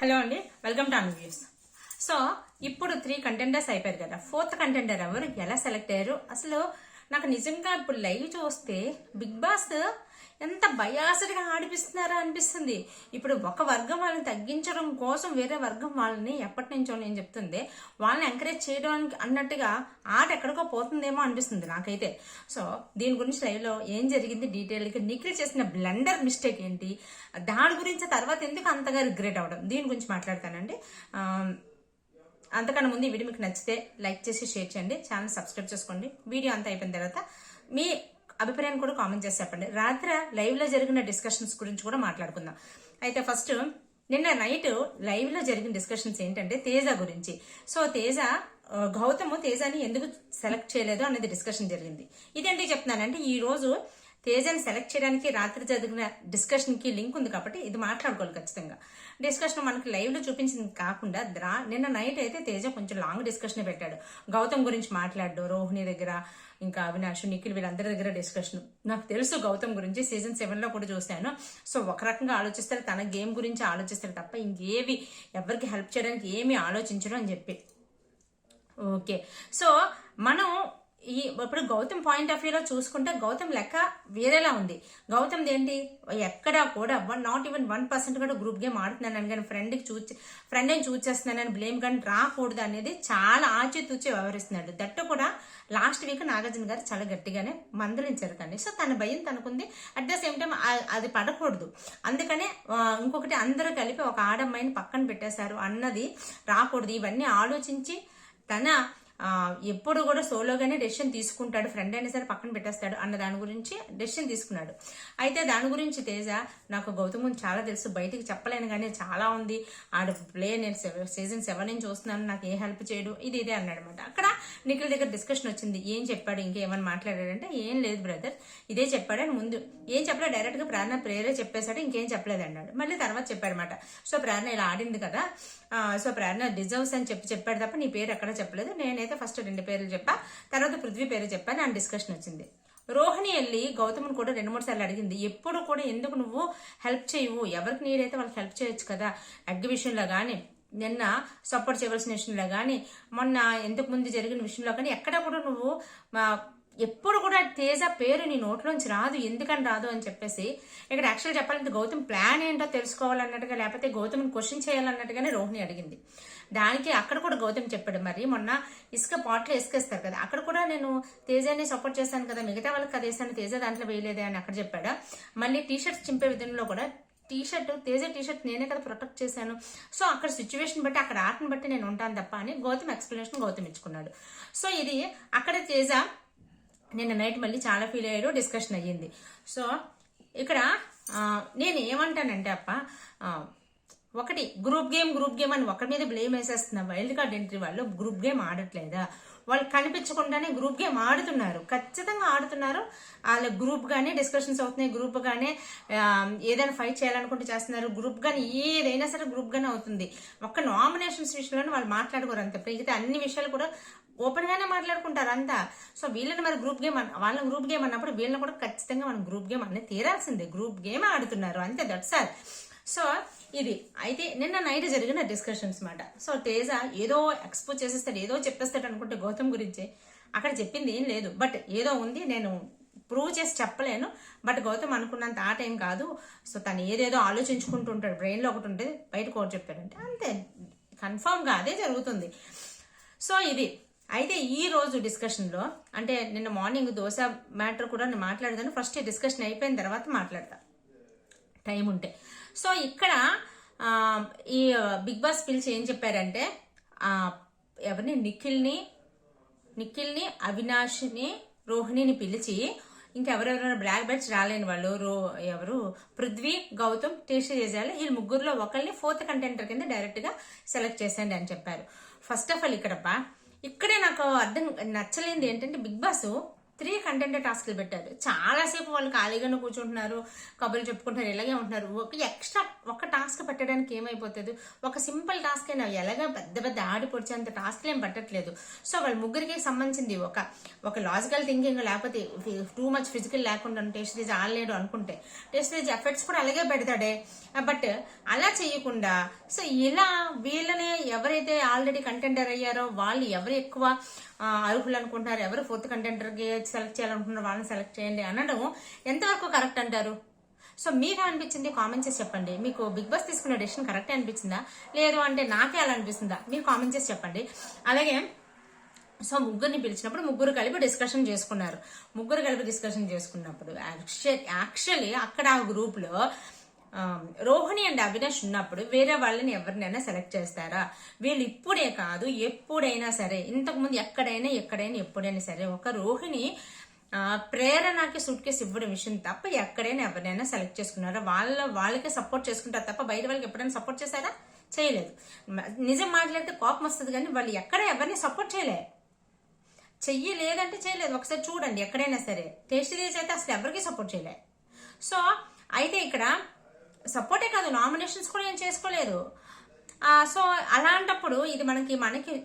Hello అండి, welcome to అన్వ్యూస్. So ఇప్పుడు 3 contenders అయిపోయారు కదా. 4th కంటెండర్ ఎవరు, ఎలా సెలెక్ట్ అయ్యారు? అసలు నాకు నిజంగా ఇప్పుడు లైవ్ చూస్తే బిగ్ బాస్ ఎంత బయాస్డ్గా ఆడిపిస్తున్నారా అనిపిస్తుంది. ఇప్పుడు ఒక వర్గం వాళ్ళని తగ్గించడం కోసం వేరే వర్గం వాళ్ళని ఎప్పటి నుంచో నేను చెప్తుంది వాళ్ళని ఎంకరేజ్ చేయడానికి అన్నట్టుగా ఆట ఎక్కడికో పోతుందేమో అనిపిస్తుంది నాకైతే. సో దీని గురించి లైవ్లో ఏం జరిగింది డీటెయిల్గా, నిఖిల్ చేసిన బ్లండర్ మిస్టేక్ ఏంటి, దాని గురించి తర్వాత ఎందుకు అంతగా రిగ్రెట్ అవ్వడం, దీని గురించి మాట్లాడతానండి. అంతకన్నా ముందు ఈ వీడియో మీకు నచ్చితే లైక్ చేసి షేర్ చేయండి, ఛానల్ సబ్స్క్రైబ్ చేసుకోండి. వీడియో అంతా అయిపోయిన తర్వాత మీ అభిప్రాయాన్ని కూడా కామెంట్ చేసి చెప్పండి. రాత్రి లైవ్ లో జరిగిన డిస్కషన్స్ గురించి కూడా మాట్లాడుకుందాం. అయితే ఫస్ట్ నిన్న నైట్ లైవ్ లో జరిగిన డిస్కషన్స్ ఏంటంటే తేజ గురించి. సో గౌతమ్ తేజని ఎందుకు సెలెక్ట్ చేయలేదు అనేది డిస్కషన్ జరిగింది. ఇదేంటి చెప్తున్నానంటే ఈ రోజు తేజని సెలెక్ట్ చేయడానికి రాత్రి జరిగిన డిస్కషన్ కి లింక్ ఉంది కాబట్టి ఇది మాట్లాడుకోవాలి ఖచ్చితంగా. డిస్కషన్ మనకి లైవ్ లో చూపించింది కాకుండా నిన్న నైట్ అయితే తేజ కొంచెం లాంగ్ డిస్కషన్ పెట్టాడు. గౌతమ్ గురించి మాట్లాడు, రోహిణి దగ్గర, ఇంకా అవినాష్, నిఖిల్ వీళ్ళందరి దగ్గర డిస్కషన్. నాకు తెలుసు గౌతమ్ గురించి, సీజన్ 7 లో కూడా చూశాను. సో ఒక రకంగా ఆలోచిస్తారు, తన గేమ్ గురించి ఆలోచిస్తారు తప్ప ఇంకేవి ఎవరికి హెల్ప్ చేయడానికి ఏమి ఆలోచించడం అని చెప్పి. ఓకే, సో మనం ఇప్పుడు గౌతమ్ పాయింట్ ఆఫ్ వ్యూలో చూసుకుంటే గౌతమ్ లెక్క వేరేలా ఉంది. గౌతమ్ ఏంటి, ఎక్కడా కూడా నాట్ ఈవెన్ 1% కూడా గ్రూప్ గేమ్ ఆడుతున్నాను కానీ ఫ్రెండ్ని చూస్ చేస్తున్నానని బ్లేమ్ కానీ రాకూడదు అనేది చాలా ఆచితూచి వ్యవహరిస్తున్నాడు. దట్టు కూడా లాస్ట్ వీక్ నాగార్జున గారు చాలా గట్టిగానే మందలించారు కానీ. సో తన భయం తనకుంది, అట్ ద సేమ్ టైం అది పడకూడదు. అందుకనే ఇంకొకటి అందరూ కలిపి ఒక ఆడమ్మాయిని పక్కన పెట్టేశారు అన్నది రాకూడదు. ఇవన్నీ ఆలోచించి తన ఎప్పుడు కూడా సోలోగానే డెసిషన్ తీసుకుంటాడు, ఫ్రెండ్ అయినా సరే పక్కన పెట్టేస్తాడు అన్న దాని గురించి డెసిషన్ తీసుకున్నాడు. అయితే దాని గురించి తేజ నాకు గౌతమ్ చాలా తెలుసు, బయటికి చెప్పలేను కానీ చాలా ఉంది, ఆడ ప్లే నేను సీజన్ 7 నుంచి చూస్తున్నాను, నాకు ఏ హెల్ప్ చేయడు, ఇదే అన్నాడు అనమాట. అక్కడ నిఖిల్ దగ్గర డిస్కషన్ వచ్చింది. ఏం చెప్పాడు, ఇంకేమని మాట్లాడాడంటే ఏం లేదు బ్రదర్ ఇదే చెప్పాడని ముందు ఏం చెప్పలేదు, డైరెక్ట్ గా ప్రేరణ ప్రేరే చెప్పేశాడు, ఇంకేం చెప్పలేదు అన్నాడు. మళ్ళీ తర్వాత చెప్పాడనమాట. సో ప్రేరణ ఇలా ఆడింది కదా, సో ప్రేరణ డిజర్వ్స్ అని చెప్పాడు తప్ప నీ పేరు ఎక్కడ చెప్పలేదు, నేనైతే ఫస్ట్ 2 పేర్లు చెప్పా, తర్వాత పృథ్వీ పేరు చెప్పాను అని డిస్కషన్ వచ్చింది. రోహిణి వెళ్ళి గౌతమ్ని కూడా 2-3 సార్లు అడిగింది, ఎప్పుడు కూడా ఎందుకు నువ్వు హెల్ప్ చేయవు, ఎవరికి నీడైతే వాళ్ళకి హెల్ప్ చేయొచ్చు కదా, అగ్గి విషయంలో కానీ, నిన్న సపోర్ట్ చేయవలసిన విషయంలో కానీ, మొన్న ఇంతకు ముందు జరిగిన విషయంలో కానీ ఎక్కడ కూడా నువ్వు ఎప్పుడు కూడా తేజ పేరు నీ నోట్లోంచి రాదు, ఎందుకని రాదు అని చెప్పేసి ఇక్కడ యాక్చువల్ చెప్పాలంటే గౌతమ్ ప్లాన్ ఏంటో తెలుసుకోవాలన్నట్టుగా, లేకపోతే గౌతమ్ని క్వశ్చన్ చేయాలన్నట్టుగానే రోహిణి అడిగింది. దానికి అక్కడ కూడా గౌతమ్ చెప్పాడు, మరి మొన్న ఇసుక పాటలో ఇసుకేస్తారు కదా, అక్కడ కూడా నేను తేజాన్ని సపోర్ట్ చేశాను కదా, మిగతా వాళ్ళకి కదా వేసాను, తేజ దాంట్లో వేయలేదే అని అక్కడ చెప్పాడా. మళ్ళీ టీషర్ట్స్ చింపే విధంలో కూడా తేజ టీషర్ట్ నేనే కదా ప్రొటెక్ట్ చేశాను, సో అక్కడ సిచ్యువేషన్ బట్టి అక్కడ ఆటను బట్టి నేను ఉంటాను తప్ప అని గౌతమ్ ఎక్స్ప్లెనేషన్ గౌతమ్ ఇచ్చుకున్నాడు. సో ఇది అక్కడ తేజ నిన్న నైట్ మళ్ళీ చాలా ఫీల్ అయ్యారు, డిస్కషన్ అయ్యింది. సో ఇక్కడ నేను ఏమంటానంటే ఒకటి గ్రూప్ గేమ్ అని ఒకరి మీద బ్లేమ్ వేసేస్తున్నా. వైల్డ్ కార్డ్ ఎంట్రీ వాళ్ళు గ్రూప్ గేమ్ ఆడట్లేదా, వాళ్ళు కనిపించకుండానే గ్రూప్ గేమ్ ఆడుతున్నారు, ఖచ్చితంగా ఆడుతున్నారు. వాళ్ళ గ్రూప్ గానే డిస్కషన్స్ అవుతున్నాయి, గ్రూప్ గానే ఏదైనా ఫైట్ చేయాలనుకుంటే చేస్తున్నారు, గ్రూప్ గానే ఏదైనా సరే గ్రూప్ గానే అవుతుంది. ఒక్క నామినేషన్స్ విషయంలోనే వాళ్ళు మాట్లాడుకోరు అంతే, మిగతా అన్ని విషయాలు కూడా ఓపెన్ గానే మాట్లాడుకుంటారు అంతా. సో వీళ్ళని మరి వాళ్ళని గ్రూప్ గేమ్ అన్నప్పుడు వీళ్ళని కూడా ఖచ్చితంగా మనం గ్రూప్ గేమ్ అనేది తీరాల్సిందే, గ్రూప్ గేమ్ ఆడుతున్నారు అంతే, దట్స్ ఆల్. సో ఇది అయితే నిన్న నైట్ జరిగిన డిస్కషన్స్ మాట. సో తేజ ఏదో ఎక్స్పోజ్ చేసేస్తాడు, ఏదో చెప్పేస్తాడు అనుకుంటే గౌతమ్ గురించి అక్కడ చెప్పింది ఏం లేదు, బట్ ఏదో ఉంది, నేను ప్రూవ్ చేసి చెప్పలేను, బట్ గౌతమ్ అనుకున్నంత ఆ టైం కాదు. సో తను ఏదేదో ఆలోచించుకుంటూ ఉంటాడు, బ్రెయిన్లో ఒకటి ఉంటుంది, బయటకు ఒకటి చెప్పాడంటే అంతే, కన్ఫర్మ్గా అదే జరుగుతుంది. సో ఇది అయితే ఈ రోజు డిస్కషన్లో అంటే నిన్న మార్నింగ్ దోశ మ్యాటర్ కూడా నేను మాట్లాడతాను, ఫస్ట్ డిస్కషన్ అయిపోయిన తర్వాత మాట్లాడతా టైం ఉంటే. సో ఇక్కడ ఈ బిగ్ బాస్ పిలిచి ఏం చెప్పారంటే ఎవరిని నిఖిల్ని అవినాష్ని రోహిణిని పిలిచి ఇంకెవరెవరైనా బ్లాక్ బెల్ట్స్ రాలేని వాళ్ళు ఎవరు పృథ్వీ, గౌతమ్, టేస్ట్ చేసేయాలి, వీళ్ళు ముగ్గురులో ఒకరిని 4th కంటెండర్ కింద డైరెక్ట్ గా సెలెక్ట్ చేసేయండి అని చెప్పారు. ఫస్ట్ ఆఫ్ ఆల్ ఇక్కడే నాకు నచ్చలేనిది ఏంటంటే బిగ్ బాస్ 3 కంటెంట్ టాస్క్లు పెట్టారు. చాలాసేపు వాళ్ళు ఖాళీగానే కూర్చుంటున్నారు, కబుర్లు చెప్పుకుంటున్నారు, ఇలాగే ఉంటున్నారు. ఒక టాస్క్ పెట్టడానికి ఏమైపోతుంది? ఒక సింపుల్ టాస్క్ అయినా ఎలాగా పెద్ద పెద్ద ఆడి పొడిచేంత టాస్క్లు ఏం పెట్టట్లేదు. సో వాళ్ళ ముగ్గురికి సంబంధించింది ఒక లాజికల్ థింకింగ్, లేకపోతే టూ మచ్ ఫిజికల్ లేకుండా టేస్ట్ రేజ్ ఆడలేడు అనుకుంటే టేస్ట్ రేజ్ ఎఫెక్ట్స్ కూడా అలాగే పెడతాడే. బట్ అలా చేయకుండా సో ఇలా వీళ్ళనే ఎవరైతే ఆల్రెడీ కంటెండర్ అయ్యారో వాళ్ళు ఎవరు ఎక్కువ అర్హులు అనుకుంటున్నారు, ఎవరు 4th కంటెండర్కి సెలెక్ట్ చేయాలనుకుంటున్నారు వాళ్ళని సెలెక్ట్ చేయండి అనడం ఎంతవరకు కరెక్ట్ అంటారు? సో మీకు అనిపించింది కామెంట్ చేసి చెప్పండి. మీకు బిగ్ బాస్ తీసుకున్న డెసిషన్ కరెక్టే అనిపించిందా, లేదు అంటే నాకే అలా అనిపిస్తుందా? మీరు కామెంట్ చేసి చెప్పండి. అలాగే సో ముగ్గురిని పిలిచినప్పుడు ముగ్గురు కలిపి డిస్కషన్ చేసుకున్నారు. యాక్చువల్లీ అక్కడ ఆ గ్రూప్ లో రోహిణి అండ్ అవినాష్ ఉన్నప్పుడు వేరే వాళ్ళని ఎవరినైనా సెలెక్ట్ చేస్తారా? వీళ్ళు ఇప్పుడే కాదు ఎప్పుడైనా సరే, ఇంతకుముందు ఎక్కడైనా ఎప్పుడైనా సరే ఒక రోహిణి ప్రేరణకి సూట్ కేసు ఇవ్వడం విషయం తప్ప ఎక్కడైనా ఎవరినైనా సెలెక్ట్ చేసుకున్నారా? వాళ్ళకే సపోర్ట్ చేసుకుంటారు తప్ప బయట వాళ్ళకి ఎప్పుడైనా సపోర్ట్ చేశారా? చేయలేదు. నిజం మాట్లాడితే కోపం వస్తుంది, కానీ వాళ్ళు ఎక్కడ ఎవరిని సపోర్ట్ చెయ్యలేదంటే చేయలేదు. ఒకసారి చూడండి, ఎక్కడైనా సరే టేస్ట్ రేజ్ అయితే అసలు ఎవరికి సపోర్ట్ చేయలే. సో అయితే ఇక్కడ సపోర్టే కాదు, నామినేషన్స్ కూడా ఏం చేసుకోలేదు. సో అలాంటప్పుడు ఇది మనకి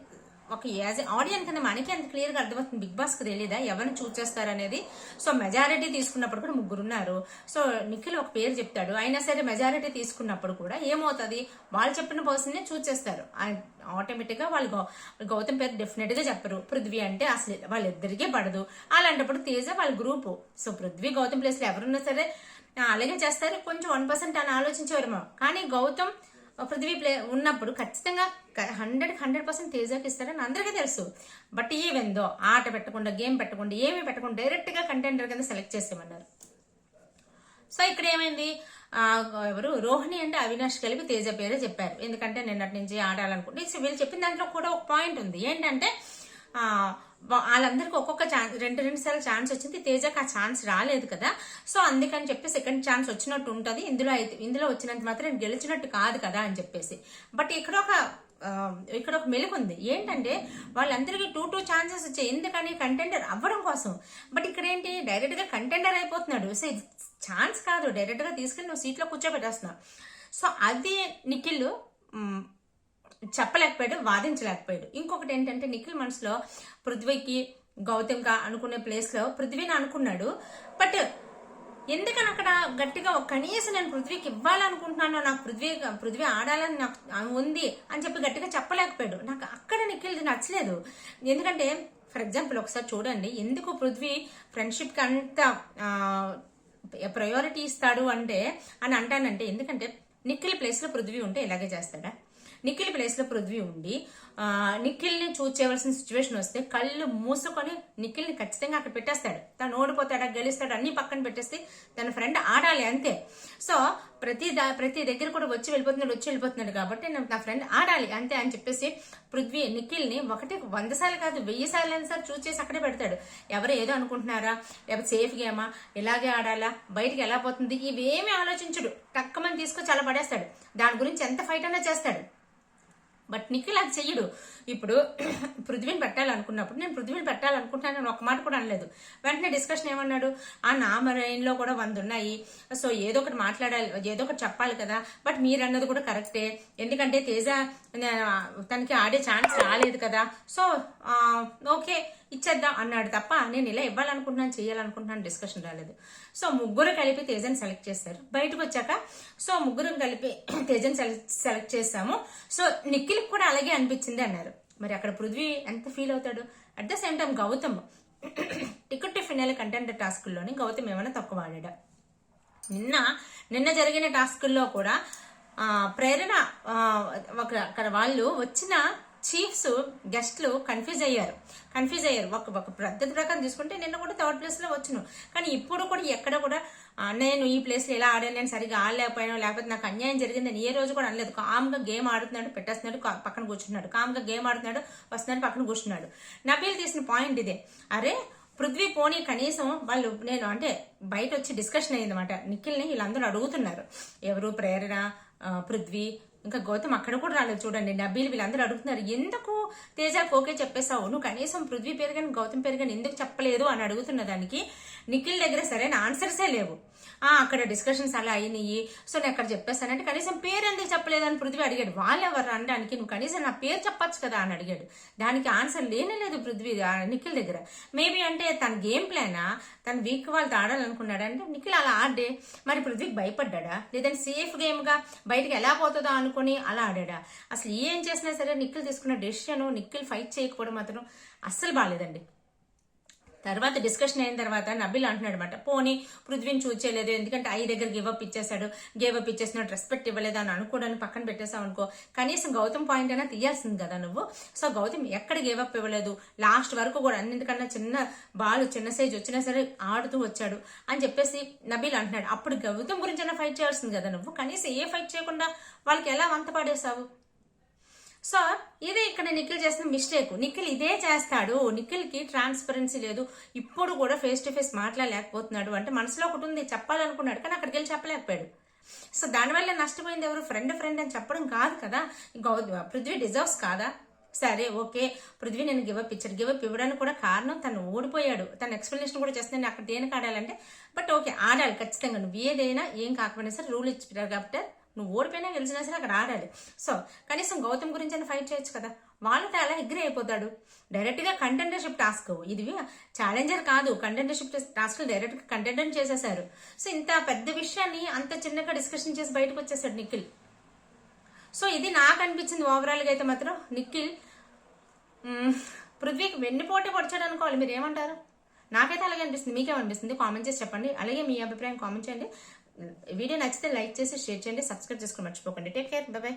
ఒక యాజ్ ఆడియన్స్ కింద మనకి ఎంత క్లియర్గా అర్థమవుతుంది, బిగ్ బాస్కి తెలియదా ఎవరిని చూస్ చేస్తారనేది? సో మెజారిటీ తీసుకున్నప్పుడు కూడా ముగ్గురు ఉన్నారు. సో నిఖిల్ ఒక పేరు చెప్తాడు, అయినా సరే మెజారిటీ తీసుకున్నప్పుడు కూడా ఏమవుతుంది, వాళ్ళు చెప్పిన పర్సన్ చూస్ చేస్తారు. ఆటోమేటిక్ గా వాళ్ళు గౌతమ్ పేరు డెఫినెట్ గా చెప్పరు. పృథ్వీ అంటే అసలు వాళ్ళిద్దరికీ పడదు. అలాంటప్పుడు తేజ వాళ్ళ group. So Prithvi Gautam place లో ఎవరున్నా సరే అలాగే చేస్తారు. కొంచెం 1% అని ఆలోచించేవారేమో, కానీ గౌతమ్ పృథ్వీ ఉన్నప్పుడు ఖచ్చితంగా 100% తేజకి ఇస్తారని అందరికీ తెలుసు. బట్ ఈవెందో ఆట పెట్టకుండా, గేమ్ పెట్టకుండా, ఏమీ పెట్టకుండా డైరెక్ట్ గా కంటెండర్ కింద సెలెక్ట్ చేసేమన్నారు. సో ఇక్కడ ఏమైంది, ఎవరు రోహిణి అంటే అవినాష్ కలిపి తేజ పేరే చెప్పారు. ఎందుకంటే నిన్నటి నుంచి ఆడాలనుకుంటే వీళ్ళు చెప్పిన దాంట్లో కూడా ఒక పాయింట్ ఉంది. ఏంటంటే వాళ్ళందరికీ ఒక్కొక్క ఛాన్స్, రెండు సార్లు ఛాన్స్ వచ్చింది, తేజకి ఆ ఛాన్స్ రాలేదు కదా. సో అందుకని చెప్పి సెకండ్ ఛాన్స్ వచ్చినట్టు ఉంటుంది, ఇందులో వచ్చినంత మాత్రం గెలిచినట్టు కాదు కదా అని చెప్పేసి. బట్ ఇక్కడ ఒక మెలుగు ఉంది. ఏంటంటే వాళ్ళందరికీ 2 ఛాన్సెస్ వచ్చాయి, ఎందుకని కంటెండర్ అవ్వడం కోసం. బట్ ఇక్కడ ఏంటి, డైరెక్ట్ గా కంటెండర్ అయిపోతున్నాడు. సో ఇది ఛాన్స్ కాదు, డైరెక్ట్ గా తీసుకెళ్లి నువ్వు సీట్లో కూర్చోబెట్టేస్తున్నావు. సో అది నిఖిల్ చెప్పలేకపోయాడు, వాదించలేకపోయాడు. ఇంకొకటి ఏంటంటే నిఖిల్ మనసులో పృథ్వీకి గౌతమ్ గా అనుకునే ప్లేస్ లో పృథ్వీని అనుకున్నాడు. బట్ ఎందుకని అక్కడ గట్టిగా కనీసం నేను పృథ్వీకి ఇవ్వాలనుకుంటున్నాను, నాకు పృథ్వీ ఆడాలని నాకు ఉంది అని చెప్పి గట్టిగా చెప్పలేకపోయాడు. నాకు అక్కడ నిఖిల్ నచ్చలేదు. ఎందుకంటే ఫర్ ఎగ్జాంపుల్ ఒకసారి చూడండి, ఎందుకు పృథ్వీ ఫ్రెండ్షిప్ కి అంత ప్రయారిటీ ఇస్తాడు అని అంటానంటే, ఎందుకంటే నిఖిల్ ప్లేస్ లో పృథ్వీ ఉంటే ఇలాగే చేస్తాడా? నిఖిల్ ప్లేస్ లో పృథ్వీ ఉండి నిఖిల్ ని చూస్ చేయవలసిన సిచ్యువేషన్ వస్తే కళ్ళు మూసుకొని నిఖిల్ ని ఖచ్చితంగా అక్కడ పెట్టేస్తాడు. తను ఓడిపోతాడా గెలుస్తాడు అన్ని పక్కన పెట్టేస్తే తన ఫ్రెండ్ ఆడాలి అంతే. సో ప్రతి దగ్గర కూడా వచ్చి వెళ్ళిపోతున్నాడు కాబట్టి నా ఫ్రెండ్ ఆడాలి అంతే అని చెప్పేసి పృథ్వీ నిఖిల్ ని 100 సార్లు కాదు 1000 సార్లు అయినా సార్ చూస్ చేసి అక్కడే పెడతాడు. ఎవరు ఏదో అనుకుంటున్నారా, లేకపోతే సేఫ్ గేమా, ఇలాగే ఆడాలా, బయటికి ఎలా పోతుంది, ఇవేమీ ఆలోచించడు. టక్కమని తీసుకొచ్చి అలా పడేస్తాడు. దాని గురించి ఎంత ఫైట్ అయినా చేస్తాడు. బట్ నిఖిల్ అది చెయ్యడు. ఇప్పుడు పృథ్వీని పెట్టాలనుకున్నప్పుడు నేను పృథ్వీని పెట్టాలనుకుంటున్నాను ఒక మాట కూడా అనలేదు. వెంటనే డిస్కషన్ ఏమన్నాడు, నా మైండ్లో కూడా 100 ఉన్నాయి, సో ఏదో ఒకటి మాట్లాడాలి, ఏదో ఒకటి చెప్పాలి కదా. బట్ మీరు అన్నది కూడా కరెక్టే, ఎందుకంటే తేజ తనకి ఆడే ఛాన్స్ రాలేదు కదా, సో ఓకే ఇచ్చేద్దాం అన్నాడు తప్ప నేను ఇలా ఇవ్వాలనుకుంటున్నాను చేయాలనుకుంటున్నాను డిస్కషన్ రాలేదు. సో ముగ్గురు కలిపి తేజని సెలెక్ట్ చేస్తారు. బయటకు వచ్చాక సో ముగ్గురు కలిపి తేజని సెలెక్ట్ చేస్తాము, సో నిఖిల్ కూడా అలాగే అనిపించింది అన్నారు. మరి అక్కడ పృథ్వీ ఎంత ఫీల్ అవుతాడు? At the same time Gautam ticket to finale contender టాస్కుల్లోని గౌతమ్ ఏమైనా తక్కువ ఆడాడా? నిన్న జరిగిన టాస్కుల్లో కూడా ప్రేరణ అక్కడ వాళ్ళు వచ్చిన చీఫ్స్ గెస్ట్లు కన్ఫ్యూజ్ అయ్యారు. ఒక పద్ధతి ప్రకారం తీసుకుంటే నిన్న కూడా 3rd ప్లేస్ లో వచ్చును, కానీ ఇప్పుడు కూడా ఎక్కడ కూడా నేను ఈ ప్లేస్ లో ఎలా ఆడాను, నేను సరిగ్గా ఆడలేకపోయాను, లేకపోతే నాకు అన్యాయం జరిగిందని ఏ రోజు కూడా అనలేదు. కామ్గా గేమ్ ఆడుతున్నాడు, పెట్టేస్తున్నాడు, పక్కన కూర్చున్నాడు, కామ్గా గేమ్ ఆడుతున్నాడు, వస్తున్నాడు, పక్కన కూర్చున్నాడు. నబీల్ తీసిన పాయింట్ ఇదే. అరే పృథ్వీ పోనీ కనీసం వాళ్ళు నేను అంటే బయట వచ్చి డిస్కషన్ అయ్యింది అనమాట. నిఖిల్ని వీళ్ళందరూ అడుగుతున్నారు, ఎవరు ప్రేరణ, పృథ్వీ, ఇంకా గౌతమ్ అక్కడ కూడా రాలేదు చూడండి. నబీల్ వీళ్ళందరూ అడుగుతున్నారు, ఎందుకు తేజాకు ఓకే చెప్పేసావు, నువ్వు కనీసం పృథ్వీ పేరు కానీ గౌతమ్ పేరు కానీ ఎందుకు చెప్పలేదు అని అడుగుతున్న దానికి నిఖిల్ దగ్గర సరైన ఆన్సర్సే లేవు. అక్కడ డిస్కషన్స్ అలా అయినాయి, సో నేను అక్కడ చెప్పేస్తానంటే కనీసం పేరు ఎందుకు చెప్పలేదని పృథ్వీ అడిగాడు. వాళ్ళెవరు అనడానికి, నువ్వు కనీసం నా పేరు చెప్పొచ్చు కదా అని అడిగాడు. దానికి ఆన్సర్ లేనే లేదు పృథ్వీ నిఖిల్ దగ్గర. మేబీ అంటే తన గేమ్ ప్లానా, తన వీక్ వాళ్ళతో ఆడాలనుకున్నాడా అంటే నిఖిల్ అలా ఆడే మరి పృథ్వీకి భయపడ్డా, లేదంటే సేఫ్ గేమ్ గా బయటకు ఎలా పోతుందో అనుకుని అలా ఆడా. అసలు ఏం చేసినా సరే నిఖిల్ తీసుకున్న డెసిషన్, నిఖిల్ ఫైట్ చేయకపోవడం మాత్రం అస్సలు బాగాలేదండి. తర్వాత డిస్కషన్ అయిన తర్వాత నబీల్ అంటున్నాడు అనమాట, పోనీ పృథ్వీని చూజ్ చేయలేదు, ఎందుకంటే ఐ దగ్గర గివప్ ఇచ్చేసాడు, గివప్ ఇచ్చేసినట్టు రెస్పెక్ట్ ఇవ్వలేదు అని అనుకోవడానికి పక్కన పెట్టేసావు అనుకో, కనీసం గౌతమ్ పాయింట్ అయినా తీయాల్సింది కదా నువ్వు. సో గౌతమ్ ఎక్కడ గివప్ ఇవ్వలేదు, లాస్ట్ వరకు కూడా అన్నింటికన్నా చిన్న బాల్ చిన్న సైజ్ వచ్చినా సరే ఆడుతూ వచ్చాడు అని చెప్పేసి నబీల్ అంటున్నాడు. అప్పుడు గౌతమ్ గురించి అయినా ఫైట్ చేయాల్సింది కదా నువ్వు, కనీసం ఏ ఫైట్ చేయకుండా వాళ్ళకి ఎలా వంత పాడేసావు. సో ఇదే ఇక్కడ నిఖిల్ చేసిన మిస్టేక్. నిఖిల్ ఇదే చేస్తాడు, నిఖిల్ కి ట్రాన్స్పరెన్సీ లేదు, ఇప్పుడు కూడా ఫేస్ టు ఫేస్ మాట్లాడలేకపోతున్నాడు. అంటే మనసులో ఒకటి ఉంది చెప్పాలనుకున్నాడు కానీ అక్కడికి వెళ్ళి చెప్పలేకపోయాడు. సో దానివల్ల నష్టపోయింది ఎవరు, ఫ్రెండ్ అని చెప్పడం కాదు కదా. పృథ్వీ డిజర్వ్స్ కాదా, సరే ఓకే పృథ్వీ నేను గివప్ ఇచ్చాడు, గివప్ ఇవ్వడానికి కూడా కారణం తను ఓడిపోయాడు, తన ఎక్స్ప్లెనేషన్ కూడా చేస్తున్నాను అక్కడ దేనికి ఆడాలంటే, బట్ ఓకే ఆడాలి ఖచ్చితంగా, నువ్వు ఏదైనా ఏం కాకపోయినా సరే రూల్ ఇచ్చారు కాబట్టి నువ్వు ఓడిపోయినా గెలిచినా సరే అక్కడ ఆడాలి. సో కనీసం గౌతమ్ గురించి అయినా ఫైట్ చేయొచ్చు కదా. వాళ్ళతో అలా ఎగ్రీ అయిపోతాడు. డైరెక్ట్ గా కంటెండర్షిప్ టాస్క్ ఇది, ఛాలెంజర్ కాదు, కంటెండర్షిప్ టాస్క్ డైరెక్ట్ గా కంటెండర్ చేసేసారు. సో ఇంత పెద్ద విషయాన్ని అంత చిన్నగా డిస్కషన్ చేసి బయటకు వచ్చేసాడు నిఖిల్. సో ఇది నాకు అనిపించింది ఓవరాల్ గా అయితే మాత్రం నిఖిల్ పృథ్వీకి వెన్నుపోటీ పొడిచాడు అనుకోవాలి. మీరు ఏమంటారు? నాకైతే అలాగే అనిపిస్తుంది. మీకేమనిపిస్తుంది కామెంట్ చేసి చెప్పండి. అలాగే మీ అభిప్రాయం కామెంట్ చేయండి. వీడియో నచ్చితే లైక్ చేసి షేర్ చేయండి, సబ్స్క్రైబ్ చేసుకోండి మర్చిపోకండి. Take care, by by.